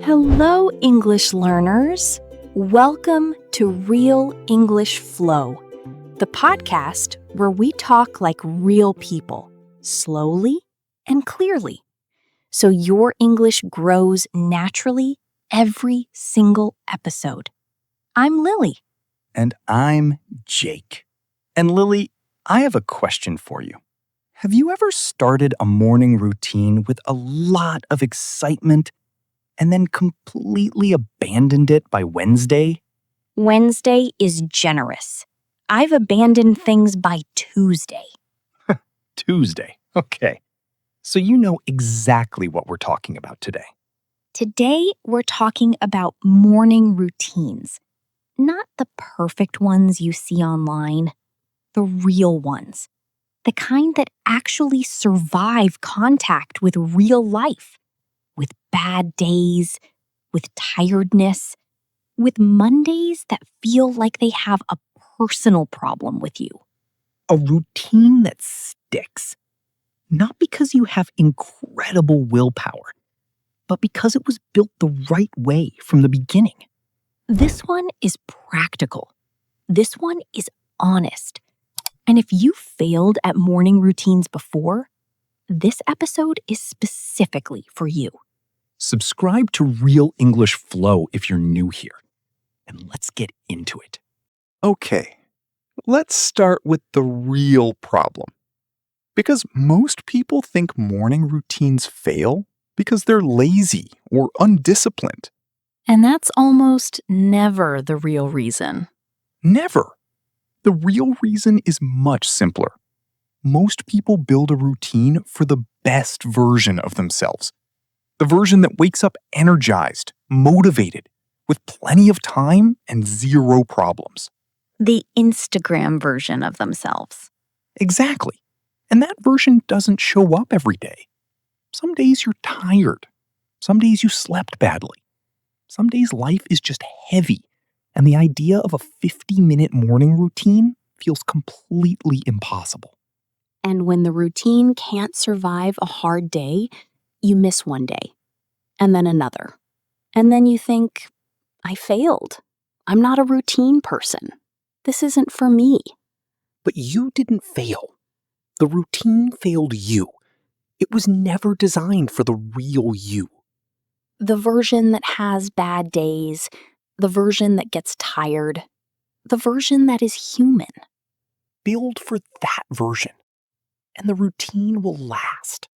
Hello, English learners. Welcome to Real English Flow, the podcast where we talk like real people, slowly and clearly, so your English grows naturally every single episode. I'm Lily. And I'm Jake. And Lily, I have a question for you. Have you ever started a morning routine with a lot of excitement and then completely abandoned it by Wednesday? Wednesday is generous. I've abandoned things by Tuesday. Tuesday. Okay. So you know exactly what we're talking about today. Today, we're talking about morning routines. Not the perfect ones you see online, the real ones. The kind that actually survive contact with real life. With bad days, with tiredness, with Mondays that feel like they have a personal problem with you. A routine that sticks. Not because you have incredible willpower, but because it was built the right way from the beginning. This one is practical. This one is honest. And if you failed at morning routines before, this episode is specifically for you. Subscribe to Real English Flow if you're new here. And let's get into it. Okay, let's start with the real problem. Because most people think morning routines fail because they're lazy or undisciplined. And that's almost never the real reason. Never. The real reason is much simpler. Most people build a routine for the best version of themselves. The version that wakes up energized, motivated, with plenty of time and zero problems. The Instagram version of themselves. Exactly. And that version doesn't show up every day. Some days you're tired. Some days you slept badly. Some days life is just heavy, and the idea of a 50-minute morning routine feels completely impossible. And when the routine can't survive a hard day, you miss one day, and then another. And then you think, I failed. I'm not a routine person. This isn't for me. But you didn't fail. The routine failed you. It was never designed for the real you. The version that has bad days, the version that gets tired, the version that is human. Build for that version, and the routine will last.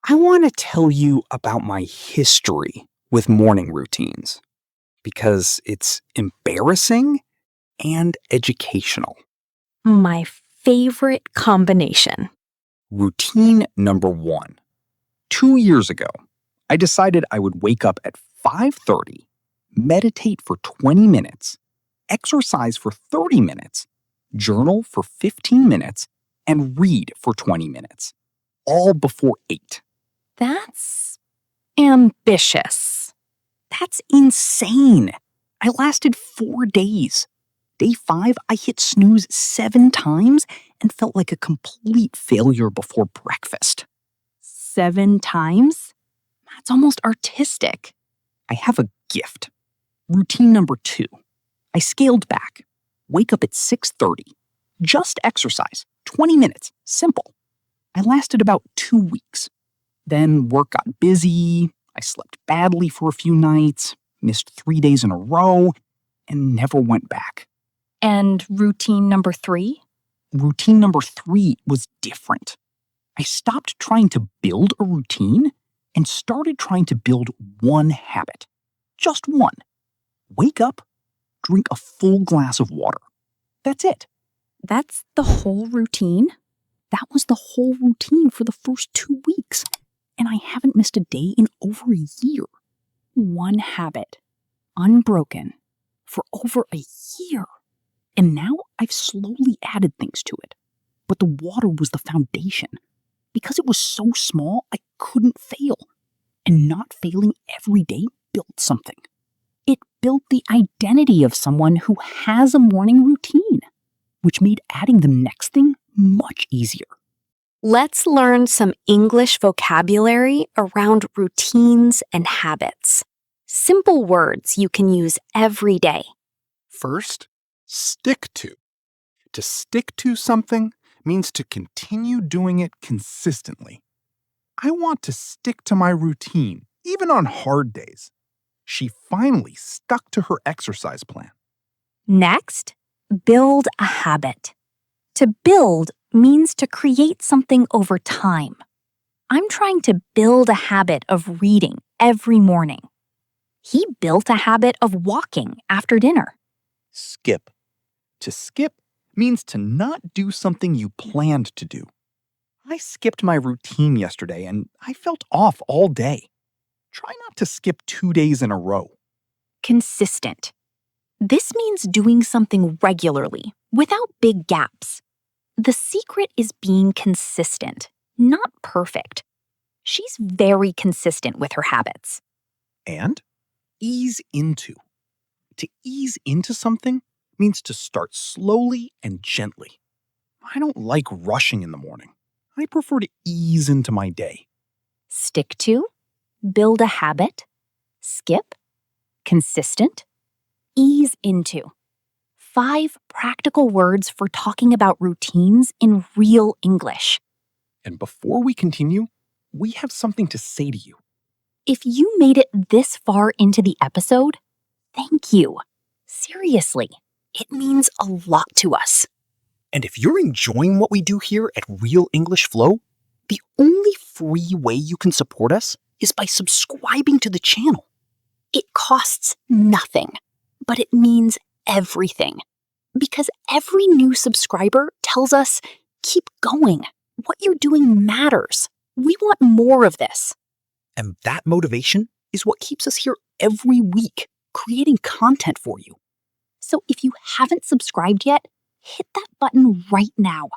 I want to tell you about my history with morning routines because it's embarrassing and educational. My favorite combination. Routine number 1. 2 years ago, I decided I would wake up at 5:30, meditate for 20 minutes, exercise for 30 minutes, journal for 15 minutes, and read for 20 minutes, all before 8. That's ambitious. That's insane. I lasted 4 days. Day 5, I hit snooze 7 times and felt like a complete failure before breakfast. 7 times? That's almost artistic. I have a gift. Routine number 2. I scaled back. Wake up at 6:30. Just exercise. 20 minutes. Simple. I lasted about 2 weeks. Then work got busy. I slept badly for a few nights, missed 3 days in a row, and never went back. And routine number 3? Routine number 3 was different. I stopped trying to build a routine and started trying to build one habit. Just one. Wake up, drink a full glass of water. That's it. That's the whole routine? That was the whole routine for the first 2 weeks, and I haven't missed a day in over a year. One habit, unbroken, for over a year. And now I've slowly added things to it. But the water was the foundation. Because it was so small, I couldn't fail. And not failing every day built something. It built the identity of someone who has a morning routine, which made adding the next thing much easier. Let's learn some English vocabulary around routines and habits. Simple words you can use every day. First, stick to. To stick to something means to continue doing it consistently. I want to stick to my routine, even on hard days. She finally stuck to her exercise plan. Next, build a habit. To build means to create something over time. I'm trying to build a habit of reading every morning. He built a habit of walking after dinner. Skip. To skip means to not do something you planned to do. I skipped my routine yesterday and I felt off all day. Try not to skip 2 days in a row. Consistent. This means doing something regularly, without big gaps. The secret is being consistent, not perfect. She's very consistent with her habits. And ease into. To ease into something means to start slowly and gently. I don't like rushing in the morning. I prefer to ease into my day. Stick to, build a habit, skip, consistent, ease into. 5 practical words for talking about routines in real English. And before we continue, we have something to say to you. If you made it this far into the episode, thank you. Seriously, it means a lot to us. And if you're enjoying what we do here at Real English Flow, the only free way you can support us is by subscribing to the channel. It costs nothing, but it means everything. Because every new subscriber tells us, keep going. What you're doing matters. We want more of this. And that motivation is what keeps us here every week, creating content for you. So if you haven't subscribed yet, hit that button right now.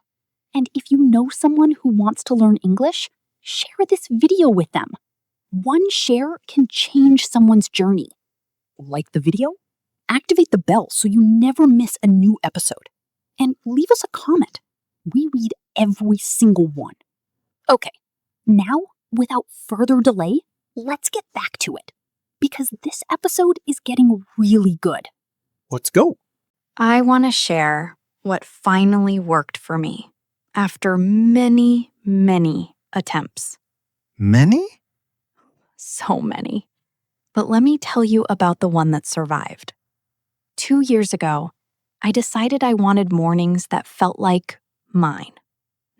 And if you know someone who wants to learn English, share this video with them. One share can change someone's journey. Like the video? Activate the bell so you never miss a new episode. And leave us a comment. We read every single one. Okay, now, without further delay, let's get back to it. Because this episode is getting really good. Let's go. I want to share what finally worked for me after many, many attempts. Many? So many. But let me tell you about the one that survived. 2 years ago, I decided I wanted mornings that felt like mine.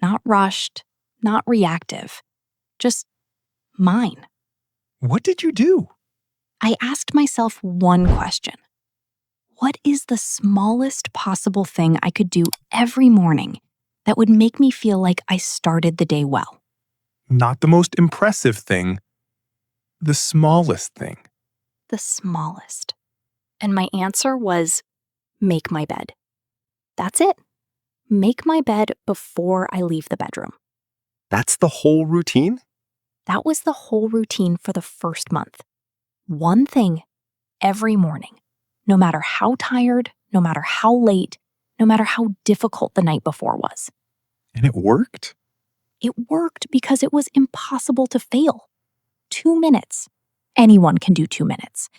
Not rushed, not reactive, just mine. What did you do? I asked myself one question. What is the smallest possible thing I could do every morning that would make me feel like I started the day well? Not the most impressive thing. The smallest thing. The smallest. And my answer was, make my bed. That's it. Make my bed before I leave the bedroom. That's the whole routine? That was the whole routine for the first month. One thing every morning, no matter how tired, no matter how late, no matter how difficult the night before was. And it worked? It worked because it was impossible to fail. 2 minutes. Anyone can do 2 minutes.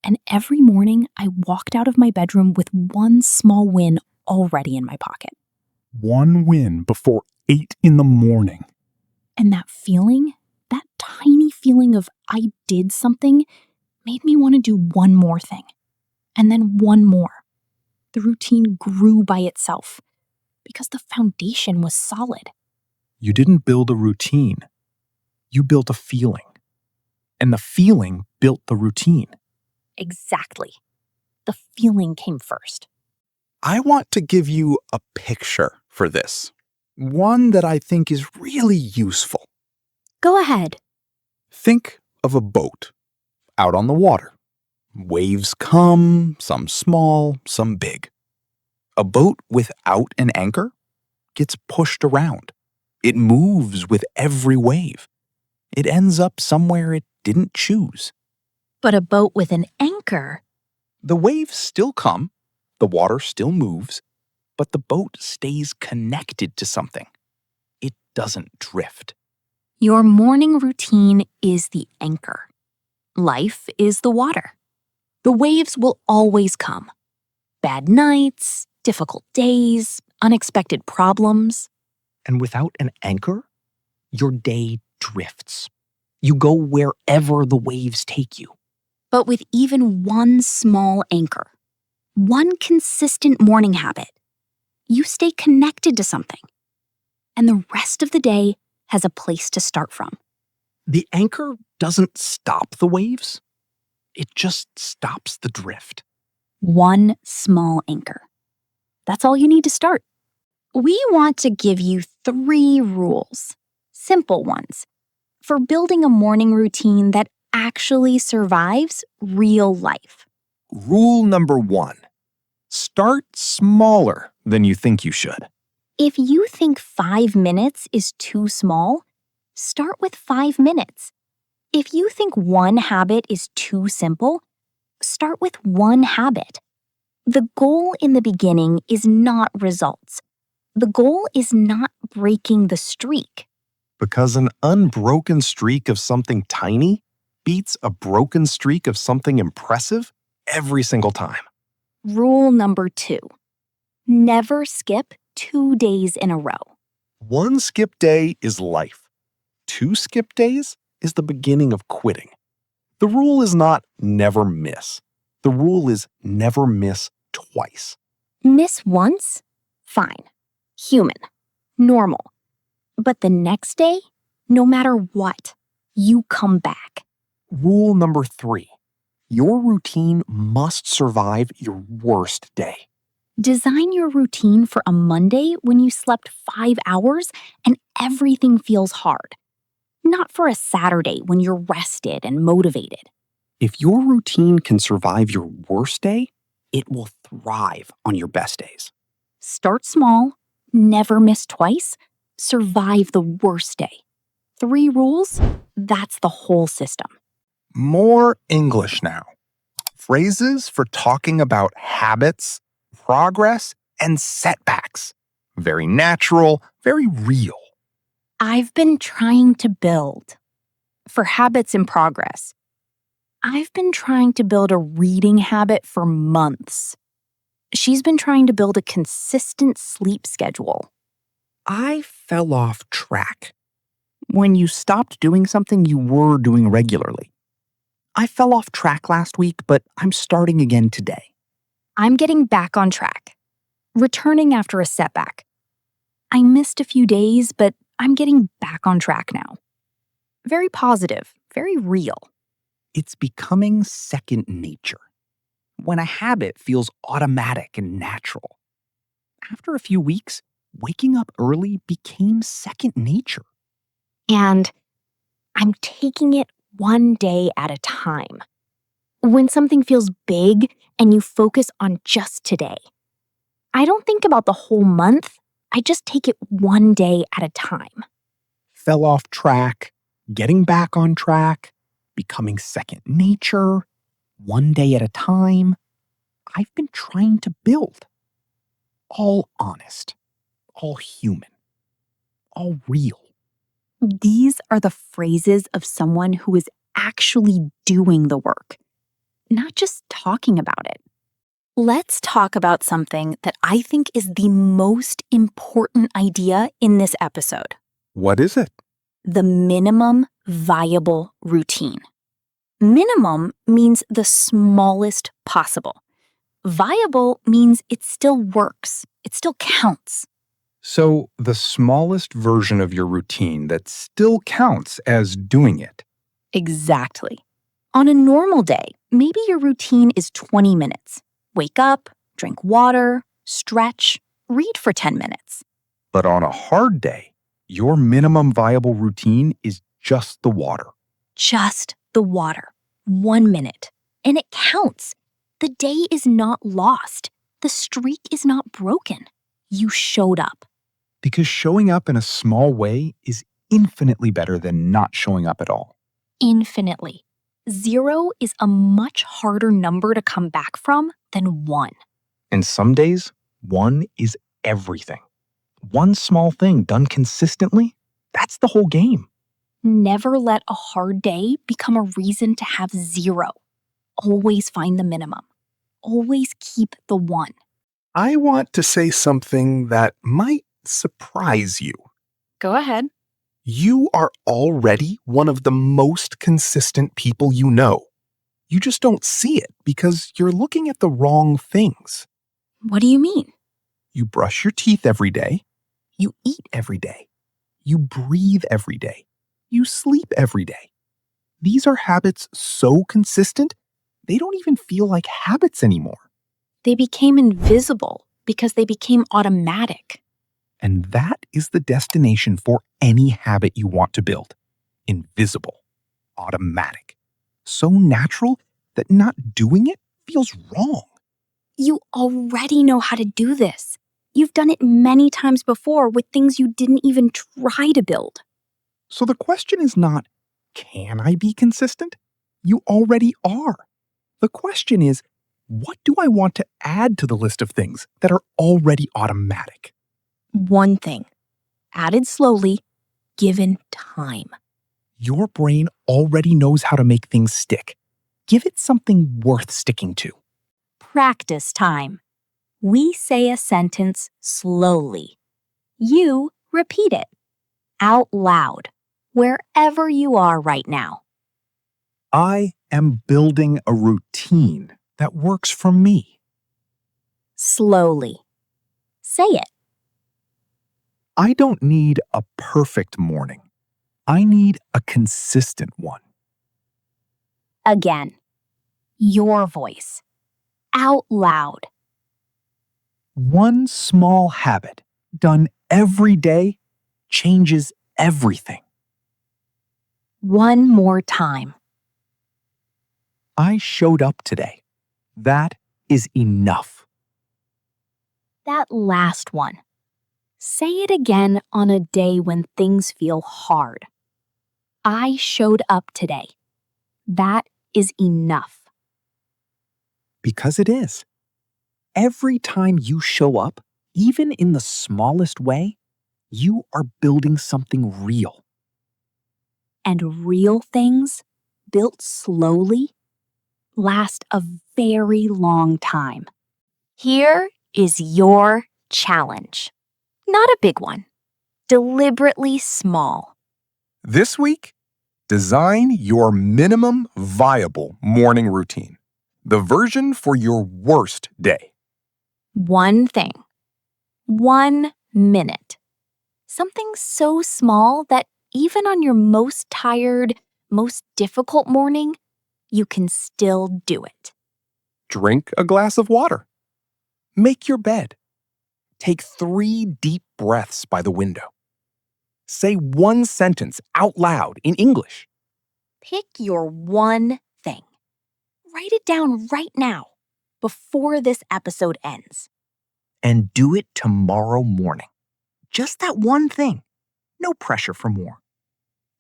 And every morning, I walked out of my bedroom with one small win already in my pocket. One win before 8 in the morning. And that feeling, that tiny feeling of I did something, made me want to do one more thing. And then one more. The routine grew by itself because the foundation was solid. You didn't build a routine. You built a feeling. And the feeling built the routine. Exactly. The feeling came first. I want to give you a picture for this. One that I think is really useful. Go ahead. Think of a boat out on the water. Waves come, some small, some big. A boat without an anchor gets pushed around. It moves with every wave. It ends up somewhere it didn't choose. But a boat with an anchor. The waves still come, the water still moves, but the boat stays connected to something. It doesn't drift. Your morning routine is the anchor. Life is the water. The waves will always come. Bad nights, difficult days, unexpected problems. And without an anchor, your day drifts. You go wherever the waves take you. But with even one small anchor, one consistent morning habit, you stay connected to something. And the rest of the day has a place to start from. The anchor doesn't stop the waves. It just stops the drift. One small anchor. That's all you need to start. We want to give you 3 rules, simple ones, for building a morning routine that actually survives real life. Rule number 1. Start smaller than you think you should. If you think 5 minutes is too small, start with 5 minutes. If you think one habit is too simple, start with one habit. The goal in the beginning is not results. The goal is not breaking the streak. Because an unbroken streak of something tiny beats a broken streak of something impressive every single time. Rule number 2. Never skip 2 days in a row. 1 skip day is life. 2 skip days is the beginning of quitting. The rule is not never miss. The rule is never miss twice. Miss once? Fine. Human. Normal. But the next day, no matter what, you come back. Rule number 3. Your routine must survive your worst day. Design your routine for a Monday when you slept 5 hours and everything feels hard. Not for a Saturday when you're rested and motivated. If your routine can survive your worst day, it will thrive on your best days. Start small, never miss twice, survive the worst day. 3 rules, that's the whole system. More English now. Phrases for talking about habits, progress, and setbacks. Very natural, very real. I've been trying to build. For habits in progress, I've been trying to build a reading habit for months. She's been trying to build a consistent sleep schedule. I fell off track. When you stopped doing something you were doing regularly. I fell off track last week, but I'm starting again today. I'm getting back on track. Returning after a setback. I missed a few days, but I'm getting back on track now. Very positive, very real. It's becoming second nature. When a habit feels automatic and natural. After a few weeks, waking up early became second nature. And I'm taking it one day at a time. When something feels big and you focus on just today. I don't think about the whole month. I just take it one day at a time. Fell off track, getting back on track, becoming second nature, one day at a time. I've been trying to build. All honest, all human, all real. These are the phrases of someone who is actually doing the work, not just talking about it. Let's talk about something that I think is the most important idea in this episode. What is it? The minimum viable routine. Minimum means the smallest possible. Viable means it still works. It still counts. So, the smallest version of your routine that still counts as doing it. Exactly. On a normal day, maybe your routine is 20 minutes. Wake up, drink water, stretch, read for 10 minutes. But on a hard day, your minimum viable routine is just the water. Just the water. 1 minute. And it counts. The day is not lost. The streak is not broken. You showed up. Because showing up in a small way is infinitely better than not showing up at all. Infinitely. 0 is a much harder number to come back from than 1. And some days, 1 is everything. One small thing done consistently That's the whole game. Never let a hard day become a reason to have zero. Always find the minimum. Always keep the one. I want to say something that might surprise you. Go ahead. You are already one of the most consistent people you know. You just don't see it because you're looking at the wrong things. What do you mean? You brush your teeth every day. You eat every day. You breathe every day. You sleep every day. These are habits so consistent, they don't even feel like habits anymore. They became invisible because they became automatic. And that is the destination for any habit you want to build. Invisible, automatic, so natural that not doing it feels wrong. You already know how to do this. You've done it many times before with things you didn't even try to build. So the question is not, can I be consistent? You already are. The question is, what do I want to add to the list of things that are already automatic? One thing, added slowly, given time. Your brain already knows how to make things stick. Give it something worth sticking to. Practice time. We say a sentence slowly. You repeat it out loud, wherever you are right now. I am building a routine that works for me. Slowly. Say it. I don't need a perfect morning. I need a consistent one. Again. Your voice. Out loud. One small habit done every day changes everything. One more time. I showed up today. That is enough. That last one. Say it again on a day when things feel hard. I showed up today. That is enough. Because it is. Every time you show up, even in the smallest way, you are building something real. And real things, built slowly, last a very long time. Here is your challenge. Not a big one. Deliberately small. This week, design your minimum viable morning routine. The version for your worst day. One thing. 1 minute. Something so small that even on your most tired, most difficult morning, you can still do it. Drink a glass of water. Make your bed. Take 3 deep breaths by the window. Say one sentence out loud in English. Pick your one thing. Write it down right now, before this episode ends. And do it tomorrow morning. Just that one thing. No pressure for more.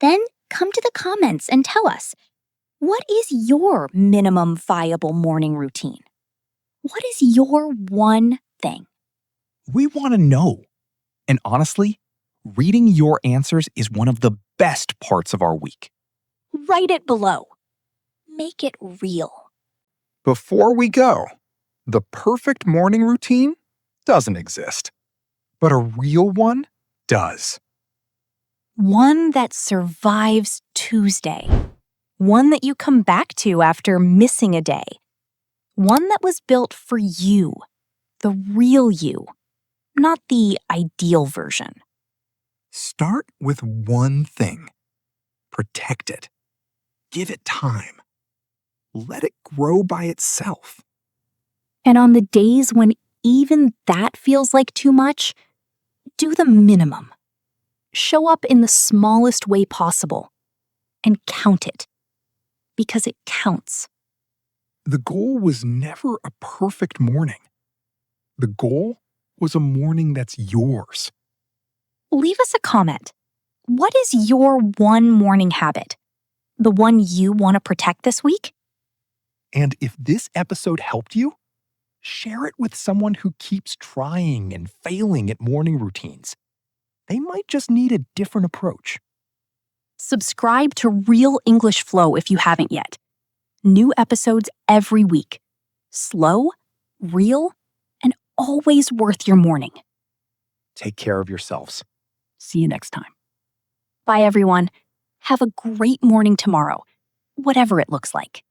Then come to the comments and tell us, what is your minimum viable morning routine? What is your one thing? We want to know. And honestly, reading your answers is one of the best parts of our week. Write it below. Make it real. Before we go, the perfect morning routine doesn't exist, but a real one does. One that survives Tuesday. One that you come back to after missing a day. One that was built for you, the real you, not the ideal version. Start with one thing. Protect it. Give it time. Let it grow by itself. And on the days when even that feels like too much, do the minimum. Show up in the smallest way possible and count it, because it counts. The goal was never a perfect morning. The goal was a morning that's yours. Leave us a comment. What is your one morning habit? The one you want to protect this week? And if this episode helped you, share it with someone who keeps trying and failing at morning routines. They might just need a different approach. Subscribe to Real English Flow if you haven't yet. New episodes every week. Slow, real, and always worth your morning. Take care of yourselves. See you next time. Bye, everyone. Have a great morning tomorrow, whatever it looks like.